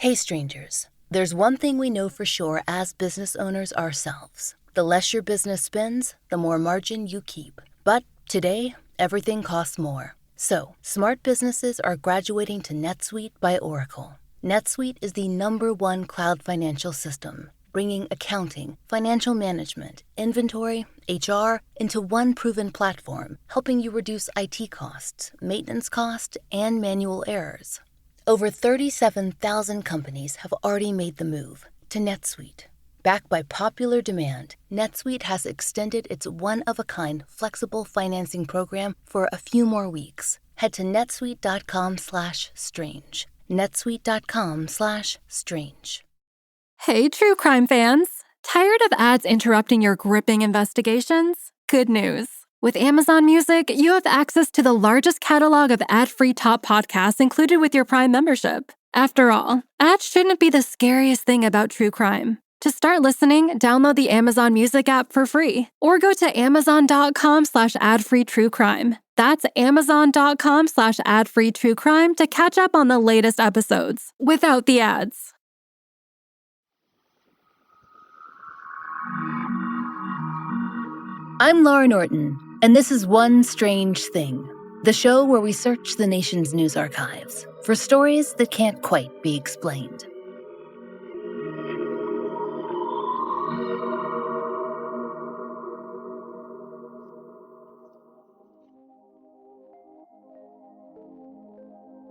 Hey strangers, there's one thing we know for sure as business owners ourselves. The less your business spends, the more margin you keep. But today, everything costs more. So, smart businesses are graduating to NetSuite by Oracle. NetSuite is the #1 cloud financial system, bringing accounting, financial management, inventory, HR into one proven platform, helping you reduce IT costs, maintenance costs, and manual errors. Over 37,000 companies have already made the move to NetSuite. Backed by popular demand, NetSuite has extended its one-of-a-kind flexible financing program for a few more weeks. Head to netsuite.com/strange. netsuite.com/strange. Hey, true crime fans! Tired of ads interrupting your gripping investigations? Good news. With Amazon Music, you have access to the largest catalog of ad-free top podcasts included with your Prime membership. After all, ads shouldn't be the scariest thing about true crime. To start listening, download the Amazon Music app for free or go to amazon.com/ad-free-true-crime. That's amazon.com/ad-free-true-crime to catch up on the latest episodes without the ads. I'm Laura Norton, and this is One Strange Thing, the show where we search the nation's news archives for stories that can't quite be explained.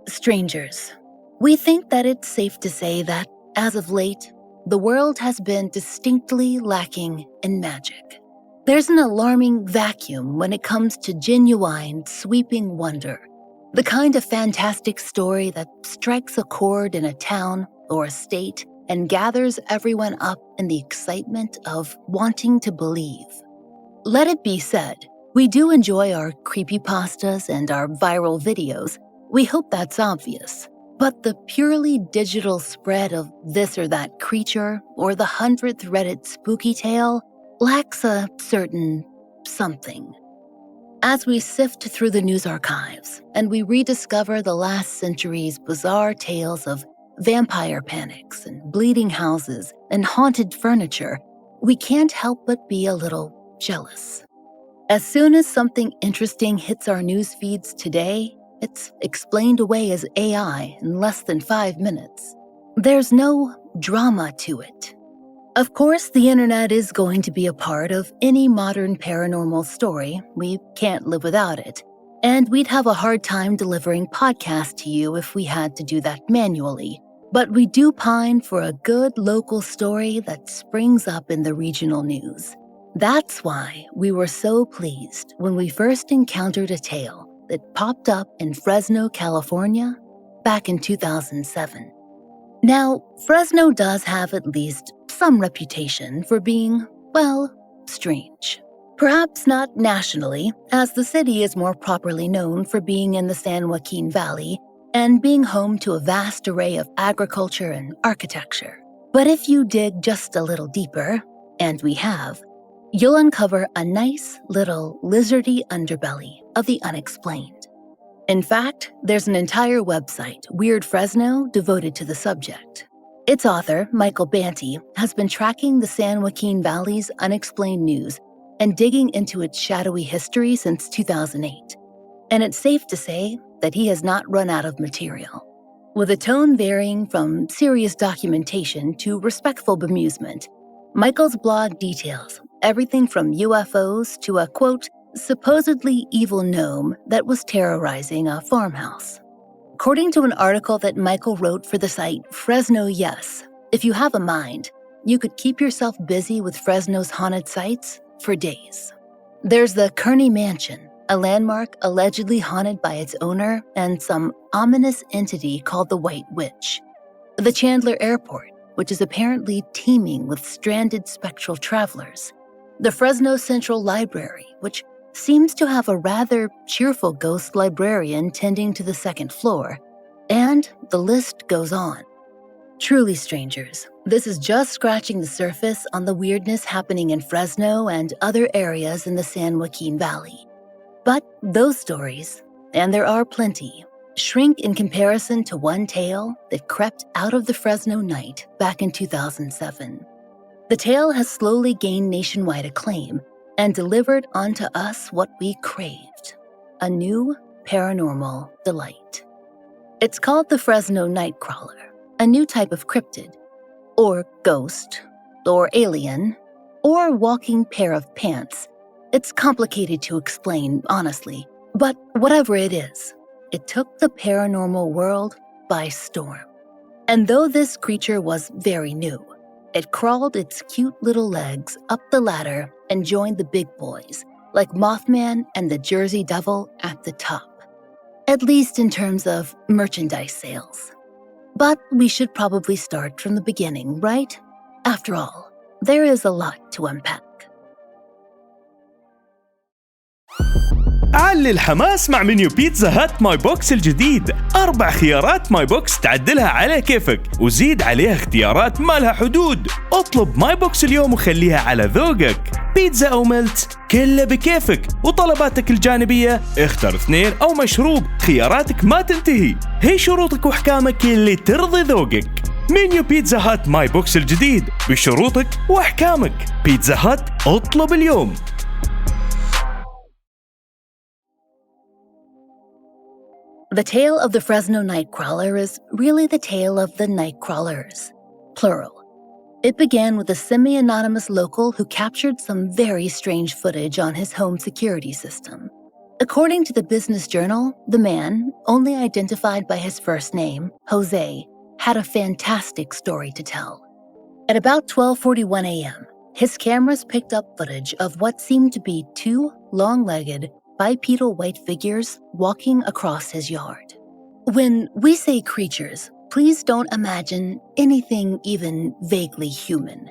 Strangers, we think that it's safe to say that, as of late, the world has been distinctly lacking in magic. There's an alarming vacuum when it comes to genuine, sweeping wonder, the kind of fantastic story that strikes a chord in a town or a state and gathers everyone up in the excitement of wanting to believe. Let it be said, we do enjoy our creepypastas and our viral videos. We hope that's obvious. But the purely digital spread of this or that creature or the 100th Reddit spooky tale lacks a certain something. As we sift through the news archives and we rediscover the last century's bizarre tales of vampire panics and bleeding houses and haunted furniture, we can't help but be a little jealous. As soon as something interesting hits our news feeds today, it's explained away as AI in less than 5 minutes. There's no drama to it. Of course, the internet is going to be a part of any modern paranormal story. We can't live without it. And we'd have a hard time delivering podcasts to you if we had to do that manually. But we do pine for a good local story that springs up in the regional news. That's why we were so pleased when we first encountered a tale that popped up in Fresno, California, back in 2007. Now, Fresno does have at least some reputation for being, well, strange. Perhaps not nationally, as the city is more properly known for being in the San Joaquin Valley and being home to a vast array of agriculture and architecture. But if you dig just a little deeper, and we have, you'll uncover a nice little lizardy underbelly of the unexplained. In fact, there's an entire website, Weird Fresno, devoted to the subject. Its author, Michael Banty, has been tracking the San Joaquin Valley's unexplained news and digging into its shadowy history since 2008. And it's safe to say that he has not run out of material. With a tone varying from serious documentation to respectful bemusement, Michael's blog details everything from UFOs to a, quote, supposedly evil gnome that was terrorizing a farmhouse. According to an article that Michael wrote for the site Fresno Yes, if you have a mind, you could keep yourself busy with Fresno's haunted sites for days. There's the Kearney Mansion, a landmark allegedly haunted by its owner and some ominous entity called the White Witch. The Chandler Airport, which is apparently teeming with stranded spectral travelers. The Fresno Central Library, which seems to have a rather cheerful ghost librarian tending to the second floor, and the list goes on. Truly, strangers, this is just scratching the surface on the weirdness happening in Fresno and other areas in the San Joaquin Valley. But those stories, and there are plenty, shrink in comparison to one tale that crept out of the Fresno night back in 2007. The tale has slowly gained nationwide acclaim and delivered onto us what we craved, a new paranormal delight. It's called the Fresno Nightcrawler, a new type of cryptid, or ghost, or alien, or walking pair of pants. It's complicated to explain, honestly, but whatever it is, it took the paranormal world by storm. And though this creature was very new, it crawled its cute little legs up the ladder and joined the big boys, like Mothman and the Jersey Devil at the top. At least in terms of merchandise sales. But we should probably start from the beginning, right? After all, there is a lot to unpack. علي الحماس مع منيو بيتزا هات ماي بوكس الجديد. 4 خيارات ماي بوكس تعدلها على كيفك وزيد عليها اختيارات ما لها حدود. اطلب ماي بوكس اليوم وخليها على ذوقك. بيتزا أو ملت كله بكيفك، وطلباتك الجانبية اختر 2 أو مشروب، خياراتك ما تنتهي. هي شروطك وأحكامك اللي ترضي ذوقك. منيو بيتزا هات ماي بوكس الجديد بشروطك وأحكامك. بيتزا هات اطلب اليوم. The tale of the Fresno Nightcrawler is really the tale of the Nightcrawlers, plural. It began with a semi-anonymous local who captured some very strange footage on his home security system. According to the Business Journal, the man, only identified by his first name, Jose, had a fantastic story to tell. At about 12:41 a.m., his cameras picked up footage of what seemed to be 2 long-legged, bipedal white figures walking across his yard. When we say creatures, please don't imagine anything even vaguely human.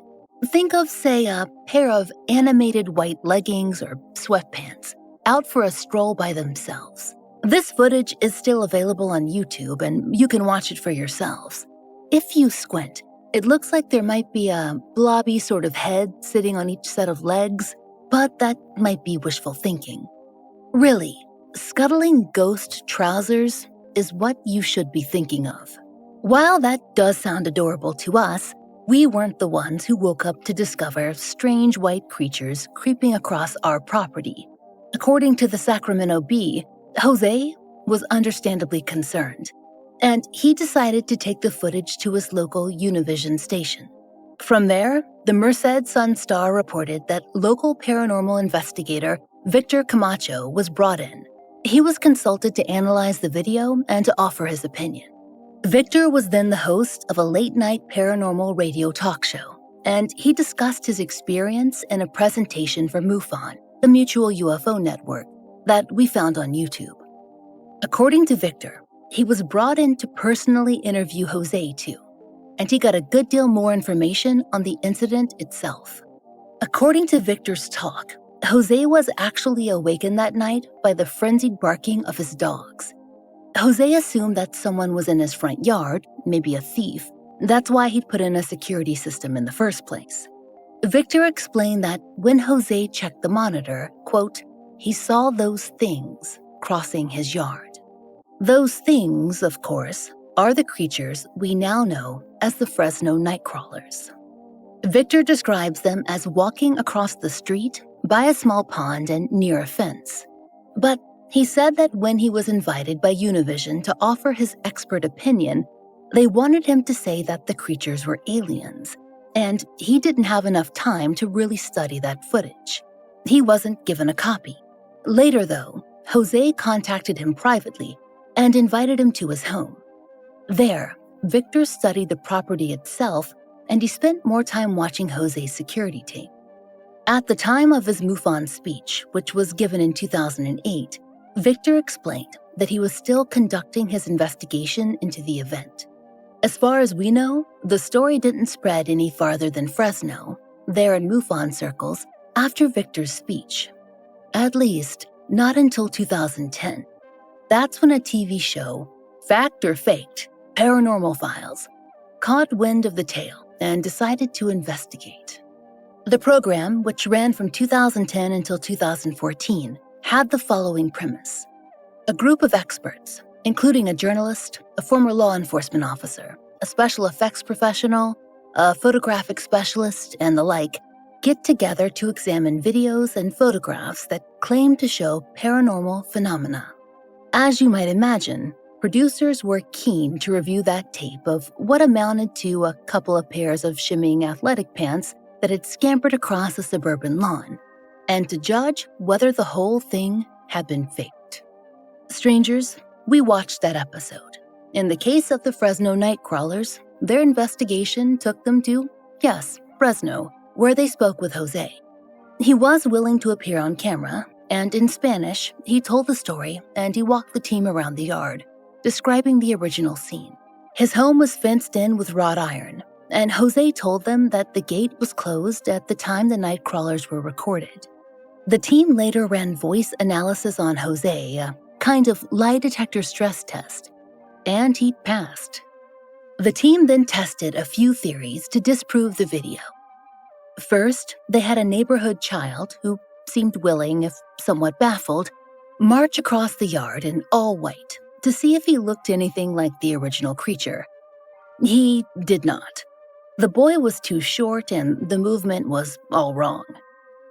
Think of, say, a pair of animated white leggings or sweatpants out for a stroll by themselves. This footage is still available on YouTube and you can watch it for yourselves. If you squint, it looks like there might be a blobby sort of head sitting on each set of legs, but that might be wishful thinking. Really, scuttling ghost trousers is what you should be thinking of. While that does sound adorable to us, we weren't the ones who woke up to discover strange white creatures creeping across our property. According to the Sacramento Bee, Jose was understandably concerned, and he decided to take the footage to his local Univision station. From there, the Merced Sun-Star reported that local paranormal investigator Victor Camacho was brought in. He was consulted to analyze the video and to offer his opinion. Victor was then the host of a late-night paranormal radio talk show, and he discussed his experience in a presentation for MUFON, the Mutual UFO Network, that we found on YouTube. According to Victor, he was brought in to personally interview Jose too, and he got a good deal more information on the incident itself. According to Victor's talk, Jose was actually awakened that night by the frenzied barking of his dogs. Jose assumed that someone was in his front yard, maybe a thief. That's why he'd put in a security system in the first place. Victor explained that when Jose checked the monitor, quote, he saw those things crossing his yard. Those things, of course, are the creatures we now know as the Fresno Nightcrawlers. Victor describes them as walking across the street by a small pond and near a fence. But he said that when he was invited by Univision to offer his expert opinion, they wanted him to say that the creatures were aliens, and he didn't have enough time to really study that footage. He wasn't given a copy. Later, though, Jose contacted him privately and invited him to his home. There, Victor studied the property itself, and he spent more time watching Jose's security tape. At the time of his MUFON speech, which was given in 2008, Victor explained that he was still conducting his investigation into the event. As far as we know, the story didn't spread any farther than Fresno, there in MUFON circles, after Victor's speech. At least, not until 2010. That's when a TV show, Fact or Faked, Paranormal Files, caught wind of the tale and decided to investigate. The program, which ran from 2010 until 2014, had the following premise. A group of experts, including a journalist, a former law enforcement officer, a special effects professional, a photographic specialist, and the like, get together to examine videos and photographs that claim to show paranormal phenomena. As you might imagine, producers were keen to review that tape of what amounted to a couple of pairs of shimmying athletic pants that had scampered across a suburban lawn, and to judge whether the whole thing had been faked. Strangers, we watched that episode. In the case of the Fresno Nightcrawlers, their investigation took them to, yes, Fresno, where they spoke with Jose. He was willing to appear on camera, and in Spanish, he told the story and he walked the team around the yard, describing the original scene. His home was fenced in with wrought iron, and Jose told them that the gate was closed at the time the Nightcrawlers were recorded. The team later ran voice analysis on Jose, a kind of lie detector stress test, and he passed. The team then tested a few theories to disprove the video. First, they had a neighborhood child who seemed willing, if somewhat baffled, march across the yard in all white to see if he looked anything like the original creature. He did not. The boy was too short and the movement was all wrong.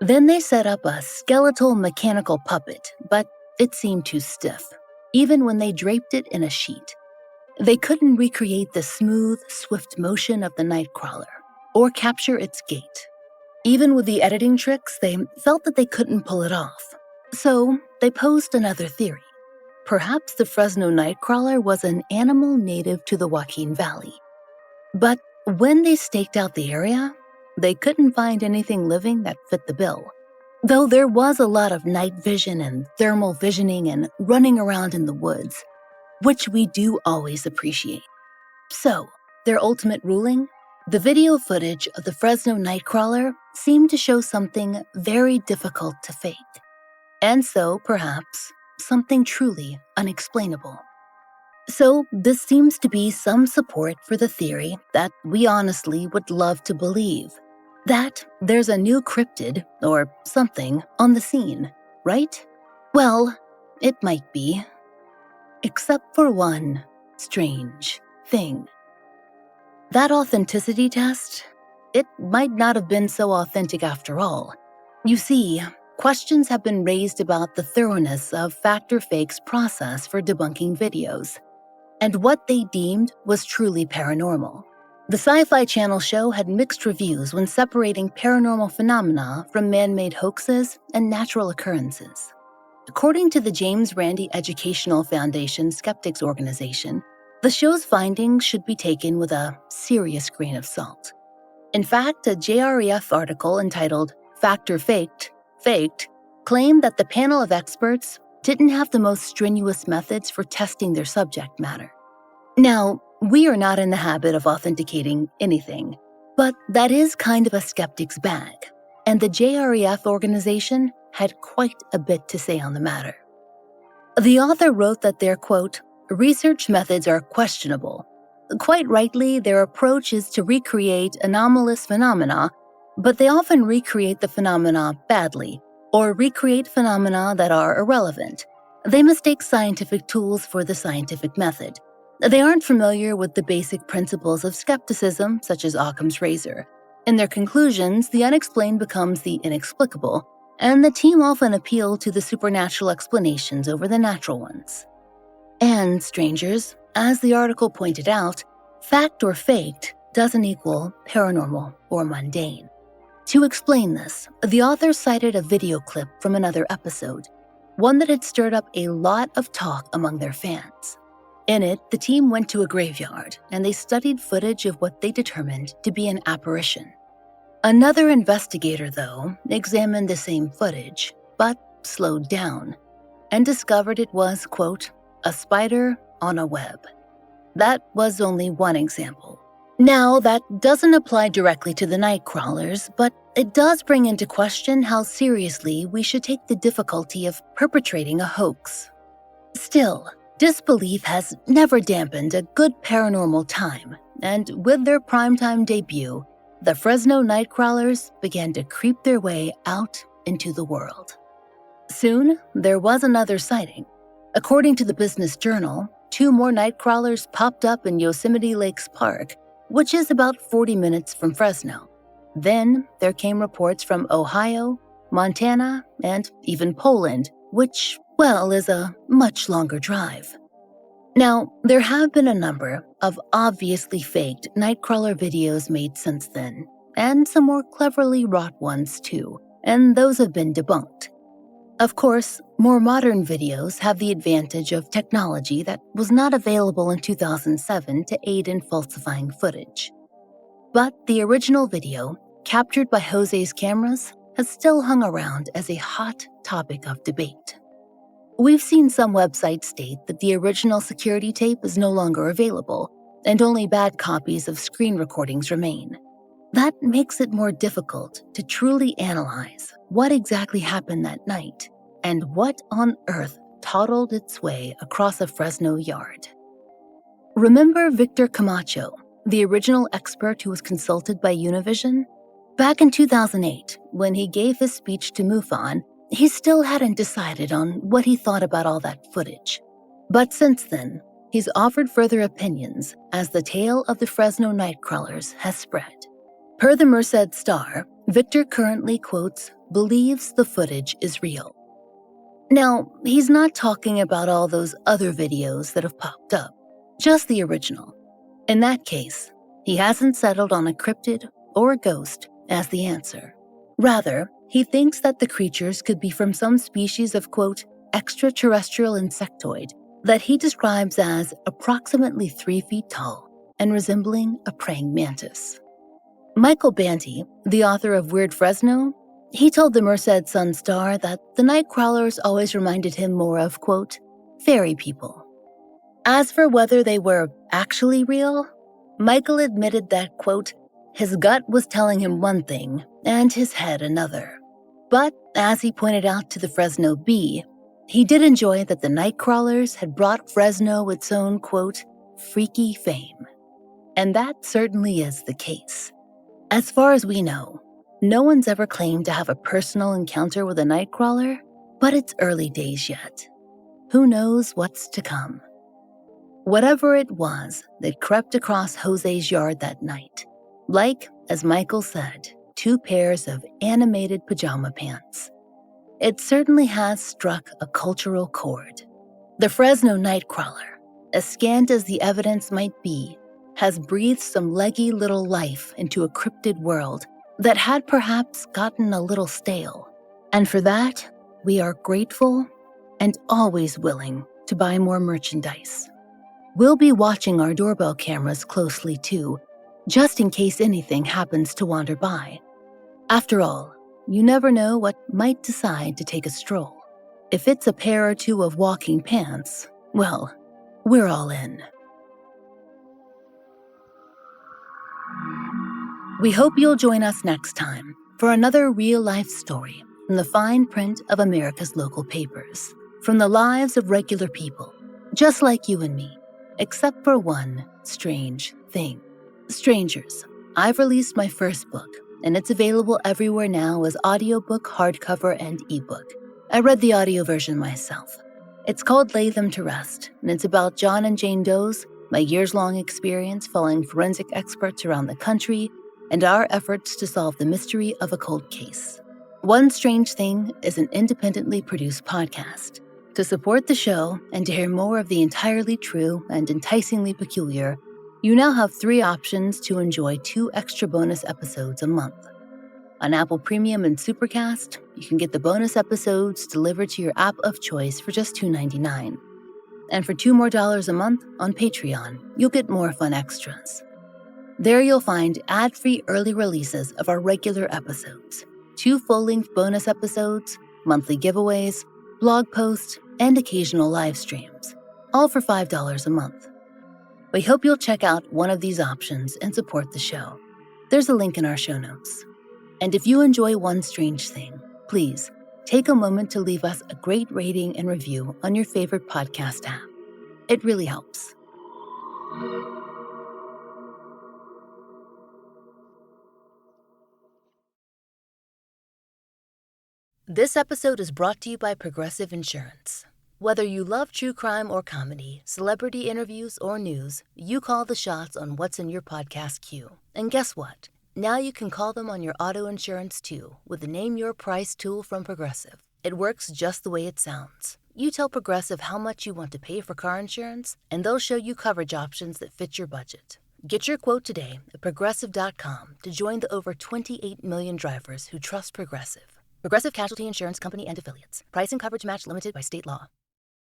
Then they set up a skeletal mechanical puppet, but it seemed too stiff, even when they draped it in a sheet. They couldn't recreate the smooth, swift motion of the Nightcrawler or capture its gait. Even with the editing tricks, they felt that they couldn't pull it off. So they posed another theory. Perhaps the Fresno Nightcrawler was an animal native to the Joaquin Valley. But when they staked out the area, they couldn't find anything living that fit the bill. Though there was a lot of night vision and thermal visioning and running around in the woods, which we do always appreciate. So, their ultimate ruling? The video footage of the Fresno Nightcrawler seemed to show something very difficult to fake. And so, perhaps, something truly unexplainable. So, this seems to be some support for the theory that we honestly would love to believe, that there's a new cryptid or something on the scene, right? Well, it might be. Except for one strange thing. That authenticity test, it might not have been so authentic after all. You see, questions have been raised about the thoroughness of Fact or Fake's process for debunking videos, and what they deemed was truly paranormal. The Sci-Fi Channel show had mixed reviews when separating paranormal phenomena from man-made hoaxes and natural occurrences. According to the James Randi Educational Foundation Skeptics Organization, the show's findings should be taken with a serious grain of salt. In fact, a JREF article entitled Fact or Faked claimed that the panel of experts didn't have the most strenuous methods for testing their subject matter. Now, we are not in the habit of authenticating anything, but that is kind of a skeptic's bag, and the JREF organization had quite a bit to say on the matter. The author wrote that their, quote, research methods are questionable. Quite rightly, their approach is to recreate anomalous phenomena, but they often recreate the phenomena badly, or recreate phenomena that are irrelevant. They mistake scientific tools for the scientific method. They aren't familiar with the basic principles of skepticism, such as Occam's razor. In their conclusions, the unexplained becomes the inexplicable, and the team often appeal to the supernatural explanations over the natural ones. And, strangers, as the article pointed out, fact or faked doesn't equal paranormal or mundane. To explain this, the author cited a video clip from another episode, one that had stirred up a lot of talk among their fans. In it, the team went to a graveyard and they studied footage of what they determined to be an apparition. Another investigator, though, examined the same footage, but slowed down, and discovered it was, quote, a spider on a web. That was only one example. Now, that doesn't apply directly to the Nightcrawlers, but it does bring into question how seriously we should take the difficulty of perpetrating a hoax. Still, disbelief has never dampened a good paranormal time, and with their primetime debut, the Fresno Nightcrawlers began to creep their way out into the world. Soon, there was another sighting. According to the Business Journal, 2 more Nightcrawlers popped up in Yosemite Lakes Park, which is about 40 minutes from Fresno. Then there came reports from Ohio, Montana, and even Poland, which, well, is a much longer drive. Now, there have been a number of obviously faked Nightcrawler videos made since then, and some more cleverly wrought ones too, and those have been debunked. Of course, more modern videos have the advantage of technology that was not available in 2007 to aid in falsifying footage. But the original video, captured by Jose's cameras, has still hung around as a hot topic of debate. We've seen some websites state that the original security tape is no longer available, and only bad copies of screen recordings remain. That makes it more difficult to truly analyze what exactly happened that night and what on earth toddled its way across a Fresno yard. Remember Victor Camacho, the original expert who was consulted by Univision? Back in 2008, when he gave his speech to MUFON, he still hadn't decided on what he thought about all that footage. But since then, he's offered further opinions as the tale of the Fresno Nightcrawlers has spread. Per the Merced Star, Victor currently, quotes, believes the footage is real. Now, he's not talking about all those other videos that have popped up, just the original. In that case, he hasn't settled on a cryptid or a ghost as the answer. Rather, he thinks that the creatures could be from some species of, quote, extraterrestrial insectoid that he describes as approximately 3 feet tall and resembling a praying mantis. Michael Banty, the author of Weird Fresno, he told the Merced Sun-Star that the Nightcrawlers always reminded him more of, quote, fairy people. As for whether they were actually real, Michael admitted that, quote, his gut was telling him one thing and his head another. But as he pointed out to the Fresno Bee, he did enjoy that the Nightcrawlers had brought Fresno its own, quote, freaky fame. And that certainly is the case. As far as we know, no one's ever claimed to have a personal encounter with a Nightcrawler, but it's early days yet. Who knows what's to come? Whatever it was that crept across Jose's yard that night, like, as Michael said, 2 pairs of animated pajama pants. It certainly has struck a cultural chord. The Fresno Nightcrawler, as scant as the evidence might be, has breathed some leggy little life into a cryptid world that had perhaps gotten a little stale. And for that, we are grateful and always willing to buy more merchandise. We'll be watching our doorbell cameras closely too, just in case anything happens to wander by. After all, you never know what might decide to take a stroll. If it's a pair or 2 of walking pants, well, we're all in. We hope you'll join us next time for another real-life story from the fine print of America's local papers, from the lives of regular people, just like you and me, except for one strange thing. Strangers, I've released my first book, and it's available everywhere now as audiobook, hardcover, and ebook. I read the audio version myself. It's called Lay Them to Rest, and it's about John and Jane Doe's, my years-long experience following forensic experts around the country, and our efforts to solve the mystery of a cold case. One Strange Thing is an independently produced podcast. To support the show and to hear more of the entirely true and enticingly peculiar, you now have 3 options to enjoy 2 extra bonus episodes a month. On Apple Premium and Supercast, you can get the bonus episodes delivered to your app of choice for just $2.99. And for $2 more a month on Patreon, you'll get more fun extras. There you'll find ad-free early releases of our regular episodes, 2 full-length bonus episodes, monthly giveaways, blog posts, and occasional live streams, all for $5 a month. We hope you'll check out one of these options and support the show. There's a link in our show notes. And if you enjoy One Strange Thing, please take a moment to leave us a great rating and review on your favorite podcast app. It really helps. This episode is brought to you by Progressive Insurance. Whether you love true crime or comedy, celebrity interviews or news, you call the shots on what's in your podcast queue. And guess what? Now you can call them on your auto insurance too with the Name Your Price tool from Progressive. It works just the way it sounds. You tell Progressive how much you want to pay for car insurance, and they'll show you coverage options that fit your budget. Get your quote today at Progressive.com to join the over 28 million drivers who trust Progressive. Progressive Casualty Insurance Company and Affiliates. Price and coverage match limited by state law.